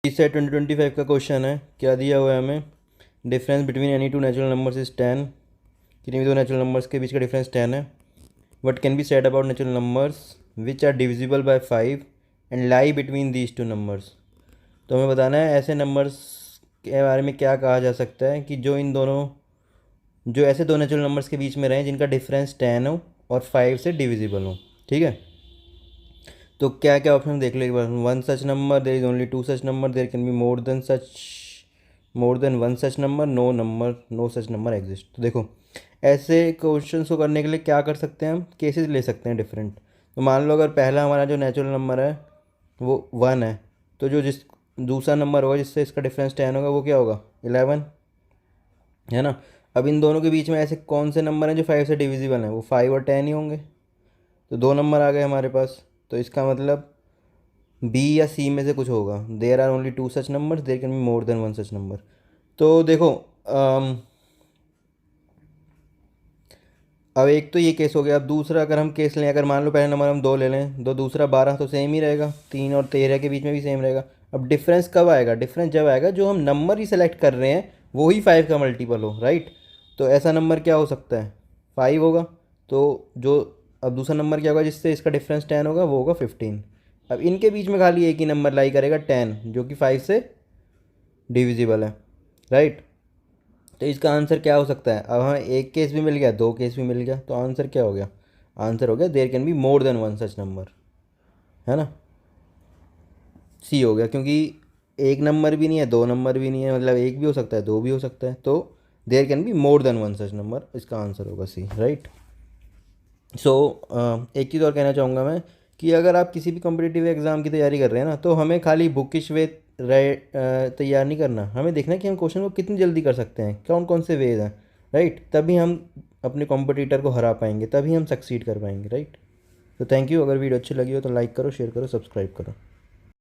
इसे 2025 का क्वेश्चन है। क्या दिया हुआ है हमें? Difference between any two natural numbers is 10। किन्हीं भी दो नेचुरल नंबर्स के बीच का डिफरेंस 10 है। What can be said about natural numbers which are divisible by 5 and lie between these two numbers. तो हमें बताना है ऐसे नंबर्स के बारे में क्या कहा जा सकता है कि जो ऐसे दो नेचुरल नंबर्स के बीच में रहें जिनका डिफरेंस 10 हो और 5 से डिविजिबल हो। ठीक है, तो क्या क्या ऑप्शन देख लो एक बार। One such number, there is only two such number, there can be more than one such number, no such number exist. तो देखो, ऐसे क्वेश्चन को करने के लिए क्या कर सकते हैं हम, केसेस ले सकते हैं डिफरेंट। तो मान लो अगर पहला हमारा जो नेचुरल नंबर है वो 1 है, तो जो जिस दूसरा नंबर होगा जिससे इसका डिफरेंस 10 होगा वो क्या होगा, 11, है ना। अब इन दोनों के बीच में ऐसे कौन से नंबर हैं जो 5 से डिविजिबल हैं? वो 5 और 10 ही होंगे। तो दो नंबर आ गए हमारे पास। तो इसका मतलब बी या सी में से कुछ होगा। There are only two such number, there can be more than one such number. तो देखो, अब एक तो ये केस हो गया। अब दूसरा अगर हम केस लें, अगर मान लो पहले नंबर हम 2 ले लें, दो दूसरा 12, तो सेम ही रहेगा। 3 और 13 के बीच में भी सेम रहेगा। अब डिफरेंस कब आएगा? डिफरेंस जब आएगा जो हम नंबर ही सेलेक्ट कर रहे हैं वो ही 5 का मल्टीपल हो, राइट। तो ऐसा नंबर क्या हो सकता है? 5 होगा। तो जो अब दूसरा नंबर क्या होगा जिससे इसका डिफरेंस 10 होगा? वो होगा 15। अब इनके बीच में खाली एक ही नंबर लाई करेगा, 10, जो कि 5 से डिविजिबल है, राइट। तो इसका आंसर क्या हो सकता है? अब हमें एक केस भी मिल गया, दो केस भी मिल गया, तो आंसर क्या हो गया? आंसर हो गया there can be more than one such number, है ना। सी हो गया, क्योंकि एक नंबर भी नहीं है, दो नंबर भी नहीं है, मतलब एक भी हो सकता है, दो भी हो सकता है। तो there can be more than one such number, इसका आंसर होगा सी, राइट। सो एक चीज़ और कहना चाहूँगा मैं कि अगर आप किसी भी कॉम्पिटिटिव एग्ज़ाम की तैयारी कर रहे हैं ना, तो हमें खाली बुकिश वे तैयार नहीं करना। हमें देखना है कि हम क्वेश्चन को कितनी जल्दी कर सकते हैं, कौन कौन से वेज हैं, राइट। तभी हम अपने कॉम्पिटिटर को हरा पाएंगे, तभी हम सक्सीड कर पाएंगे, राइट। तो थैंक यू। अगर वीडियो अच्छी लगी हो तो लाइक करो, शेयर करो, सब्सक्राइब करो।